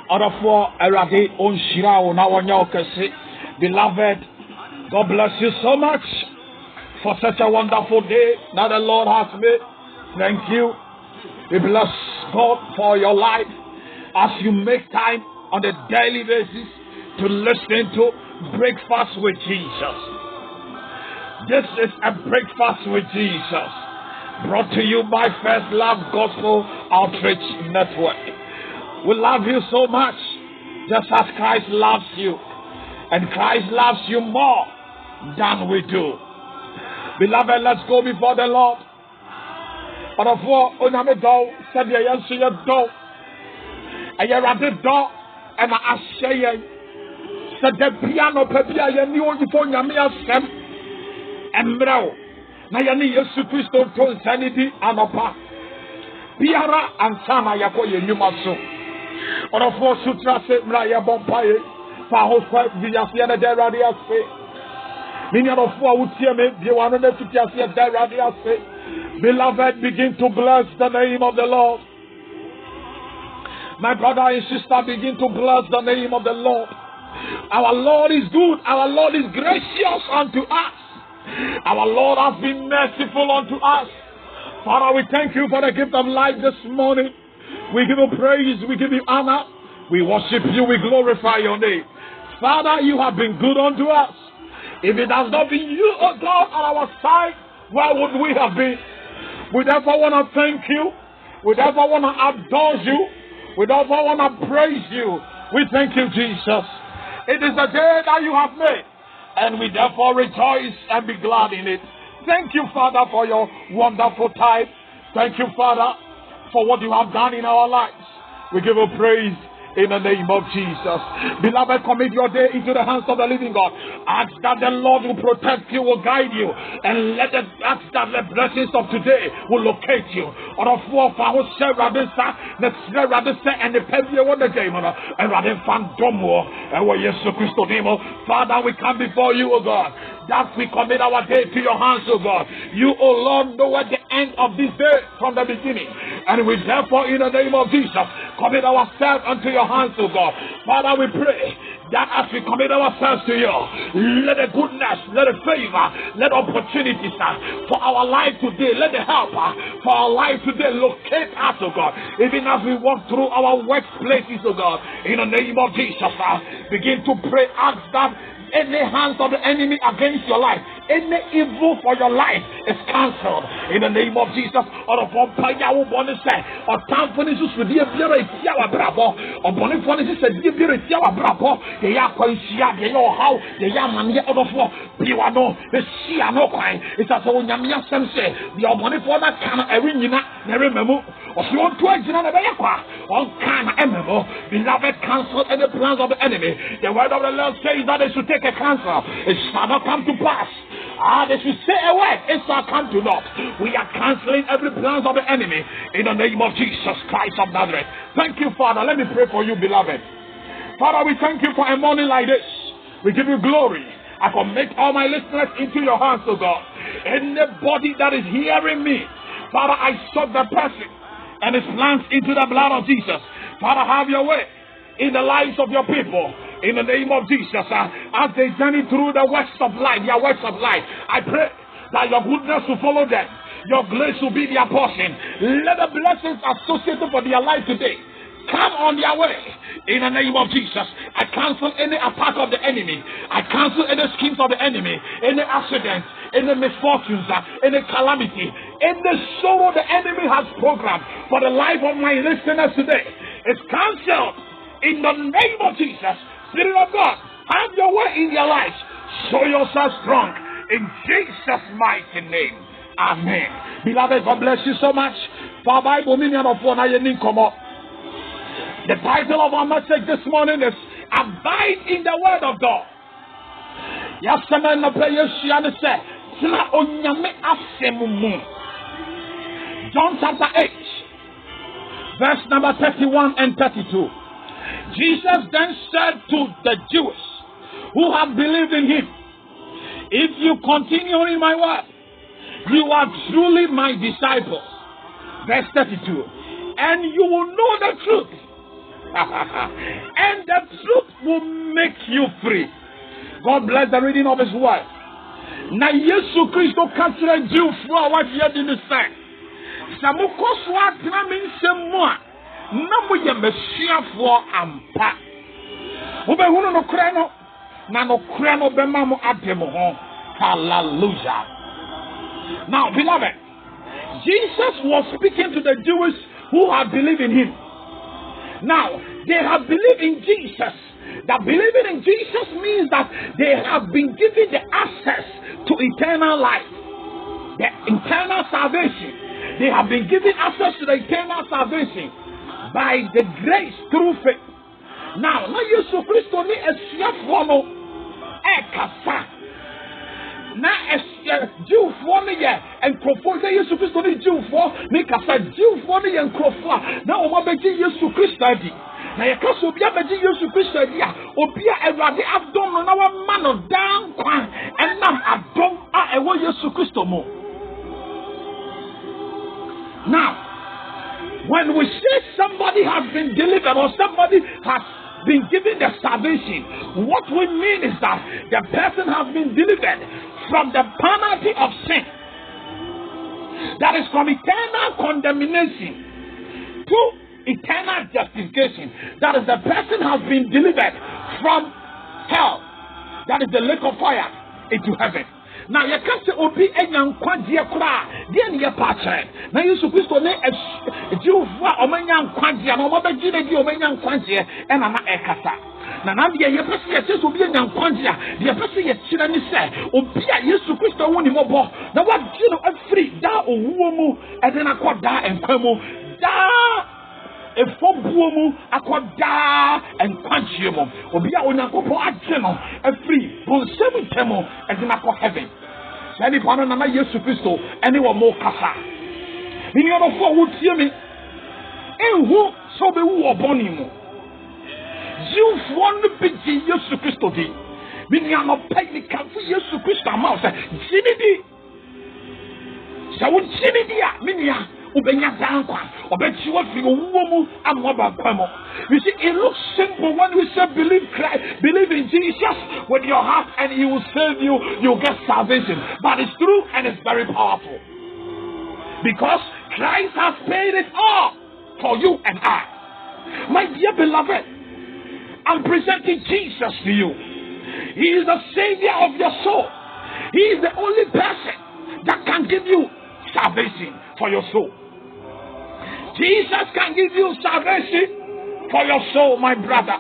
Order for Erade on Shirao Nawanyokasi. Beloved, God bless you so much for such a wonderful day that the Lord has made. Thank you. We bless God for your life as you make time on a daily basis to listen to Breakfast with Jesus. This is a Breakfast with Jesus brought to you by First Love Gospel Outreach Network. We love you so much, just as Christ loves you, and Christ loves you more than we do. Beloved, let's go before the Lord. And of what Oname do said ye yansu ye do, and ye rather do, and I say ye said the piano pepia ye ni oji for nyame asem embrao na ye ni Yesu Kristo to sanity anopa biara ansana yako ye nyuma so. On a force sutra se mraya bompaye fa hospitali viasia na deradia se many of four would see me the one that viasia deradia se. Beloved, begin to bless the name of the Lord. My brother and sister, begin to bless the name of the Lord. Our Lord is good. Our Lord is gracious unto us. Our Lord has been merciful unto us. Father, we thank you for the gift of life this morning. We give you praise, we give you honor, we worship you, we glorify your name. Father, you have been good unto us. If it has not been you, oh God, on our side, where would we have been? We therefore want to thank you. We therefore want to adore you. We therefore want to praise you. We thank you, Jesus. It is a day that you have made, and we therefore rejoice and be glad in it. Thank you, Father, for your wonderful time. Thank you, Father, for what you have done in our lives. We give you praise in the name of Jesus. Beloved, commit your day into the hands of the living God. Ask that the Lord will protect you, will guide you, and ask that the blessings of today will locate you. On a four for Radisa, the Radisa, and the Pebble on the game, and Radin Fandomo, and what Yesu Christo Nemo. Father, we come before you, O God. That we commit our day to your hands, O God. You, O Lord, know at the end of this day from the beginning. And we therefore, in the name of Jesus, commit ourselves unto your hands, O God. Father, we pray that as we commit ourselves to you, let the goodness, let the favor, let opportunities for our life today, let the help for our life today locate us, O God. Even as we walk through our workplaces, O God, in the name of Jesus, begin to pray, ask that any hands of the enemy against your life, any evil for your life is cancelled in the name of Jesus. Or of Pompaya who born say, or Tamponisus with the Tiawa Bravo, or Bonifonis said, Give you a Tiawa Bravo, the Yakoisia, the how, the Yamania out of war, Piwano, the Siano Quine, it's as own Yamia Sense, the Bonifona Kana Arena, never memo, or if you want to exit on the Bayaqua, on Kana Ememo, beloved, cancel any plans of the enemy. The word of the Lord says that they should take a counsel, it shall not come to pass. They should say a word, it shall come to naught. We are canceling every plans of the enemy in the name of Jesus Christ of Nazareth. Thank you, Father. Let me pray for you, beloved. Father, we thank you for a morning like this. We give you glory. I commit all my listeners into your hands, O God. Anybody that is hearing me, Father, I soak the person and his plans into the blood of Jesus. Father, have your way in the lives of your people. In the name of Jesus, as they journey through the works of life, their works of life, I pray that your goodness will follow them. Your grace will be their portion. Let the blessings associated for their life today come on their way. In the name of Jesus, I cancel any attack of the enemy. I cancel any schemes of the enemy, any accidents, any misfortunes, any calamity, any sorrow the enemy has programmed for the life of my listeners today. It's cancelled in the name of Jesus. Spirit of God, have your way in their lives. Show yourself strong in Jesus' mighty name. Amen. Beloved, God bless you so much. For Bible meaning of one come up. The title of our message this morning is Abide in the Word of God. Yes, man, no play say, John chapter 8, verse number 31 and 32. Jesus then said to the Jews who have believed in him, if you continue in my word, you are truly my disciples. Verse 32. And you will know the truth, and the truth will make you free. God bless the reading of His word. Na Yesu Christo kantra Jew for what you did say. Samuko swat na min semwa. Na mo ye mesia for ampa. Obehunu no kra no na no kra no bema mo ademo ho. Hallelujah. Now, beloved, Jesus was speaking to the Jews who had believed in Him. Now, they have believed in Jesus. That believing in Jesus means that they have been given the access to eternal life, the eternal salvation. They have been given access to the eternal salvation by the grace through faith. Now, na Yesu Christo ni esiafo no ekasa. Na Jewfo ni ye enkrofo na Yesu Christo ni Jewfo ni kasa Jewfo ni ye enkrofo na o ma beji Yesu Christo adi. Na ye kaso obi abeji Yesu Christo adi a obi a Awurade adom no na wa ma no dan kwan enam adom a ewo Yesu Christo mo. Now, when we say somebody has been delivered or somebody has been given the salvation, what we mean is that the person has been delivered from the penalty of sin, that is from eternal condemnation to eternal justification. That is, the person has been delivered from hell, that is the lake of fire, into heaven. Now you can't say obi enyan kwagye kura de ne ye pa kire na Yesu Kristo ne Jewfo a omanyan kwagye na omabeji na di omanyan kwagye e na ekasa na de ye pese ye se obi enyan kwagye de pese ye kire ni se obi a Yesu Kristo woni mobo na wagye no afiri da owuo mu e de na koda enkwa mu da efobuo mu akoda enkwagye mu obi a onyankopon agye no afiri bonsem temo e de na ko heaven. Any part of Yesu Christo, anyone more kasa. In your for would hear me. And who so be who upon him? You want to be Yesu Christo. Meaning I'm not paying the country Yesu Christo amount. Ginidi. So would Ginidia, Minia, Ubenya Dankwa, or bet you what you woman and Wabakamo. You see, it looks simple when we say believe Christ, believe in Jesus with your heart and He will save you, you'll get salvation. But it's true and it's very powerful. Because Christ has paid it all for you and I. My dear beloved, I'm presenting Jesus to you. He is the Savior of your soul. He is the only person that can give you salvation for your soul. Jesus can give you salvation for your soul, my brother.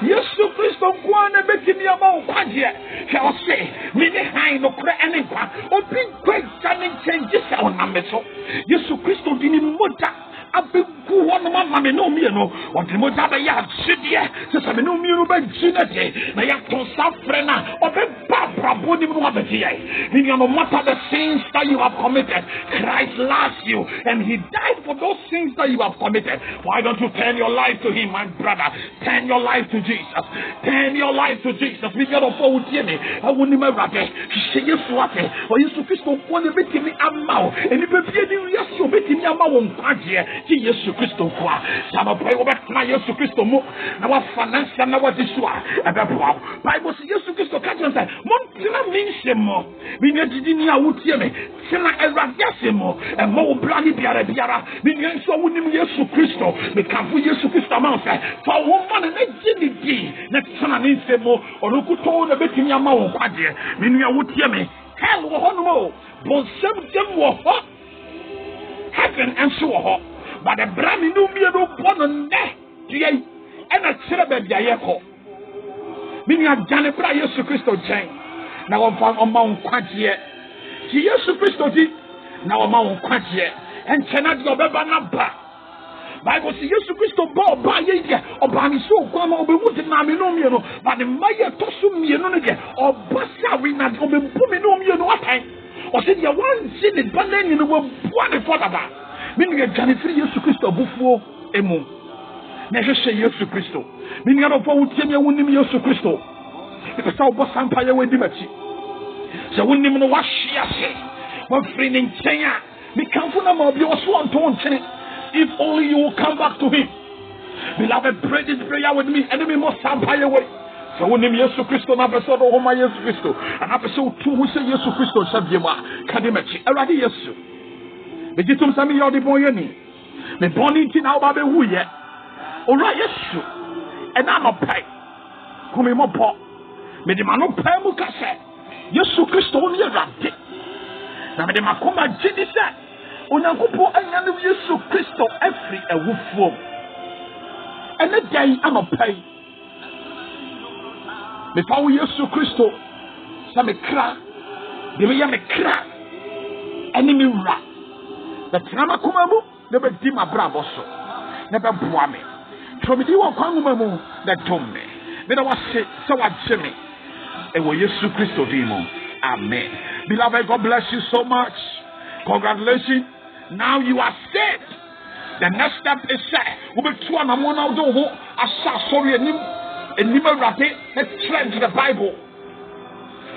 Yesu Kristo kwane betimi ama ukwaje shall say mini hai no kra enekwa obi kwet sanin change se onameso Yesu Kristo dini moja abeku wono mama me no mi no wonte moja ba ya sidie se se me no mi no ba jinete na ya ton safre na obe babra boni mu abeti ye no matter the sins that you have committed, Christ loves you and He died for those sins that you have committed. Why don't you turn your life to Him, my brother? Turn your life to Jesus. Turn your life to Jesus. We got to forward to me. I wouldn't even rather say yes to what or you to Christo one bit in me amount and if you yes you bit in your mouth Jesus Christo kwa sama pray over na Yesu Kristo mo na wa financial na wa disua ebe Bible says Yesu Kristo ka tell say mon tina minse mo bi ne didi ni awutie me tina eradiase mo e mo brani biara bi ne nso wonim Yesu Kristo me kanfo Yesu Kristo ma say fa wo ma na gidi na tina minse mo orokuto na betimi ama wo kwade me nua wotie me hell wo hono mo bon sem wo ho heaven and so ho. But the brand new me no born on there. And a celebrate the ayeko. Meaning a Janebra Yesu Christo chain. Now I'm found on Mount Quantier. Yesu Christo did. Now I'm Mount Quantier. And cannot go back number. Bible says Yesu Christo bought by ye or by so come over wood and Namino, but the Maya Tosum Yenonage or Bassa Winat or the Puminum what time. Or said you one sin it, but then you were one for that. Meaning a Janifri Yesu Christo bufo emu. Never say Yesu Christo. Meaning I don't want to win Yesu Christo. If a South Boss Empire with Dimachi. So when you know what she has said, one friend in Kenya, me come from a mob, you are sworn to. If only you will come back to Him. Beloved, pray this prayer with me. Enemy must sampire away. So when him Jesus Christ na person do homa Jesus Christ. And person tu who say Jesus Christ sabiema kademechi. Erade Yesu. Me gitum sami yo de boye ni. Me boni ti na oba be hu ye. Ora Yesu. E na no pai. Kumi mo po. Me de mano pai mu ka se. Yesu Christ on ye rade. Na me de makoma gidi se. Onyankopon anya no Yesu Christ every ewufuo. Ene day anopai me fa wo Yesu Kristo sa me kra de me ya me kra ene me wura the trama kuma mu de be di ma brabo so ne be boa me tromi di wo kwan mu mu de tom me da wa se wa je me e wo Yesu Kristo di mo. Amen. Beloved, God bless you so much. Congratulations, now you are saved. The next step is we will try and one out do asa sorry enim rate. Let's trend the Bible.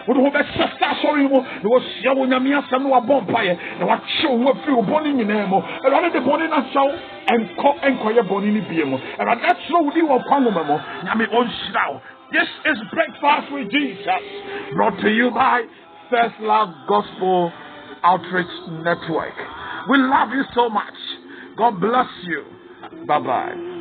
We do best sorry mo. We will see how nyame asem no abompaye. Na wa chew wo free oboni nyina mo. E rade de boni na show enko ye boni ni bie mo. E rade show we wo kwanu mo. Nyame on shiraw. This is Breakfast with Jesus, brought to you by First Love Gospel Outreach Network. We love you so much. God bless you. Bye-bye.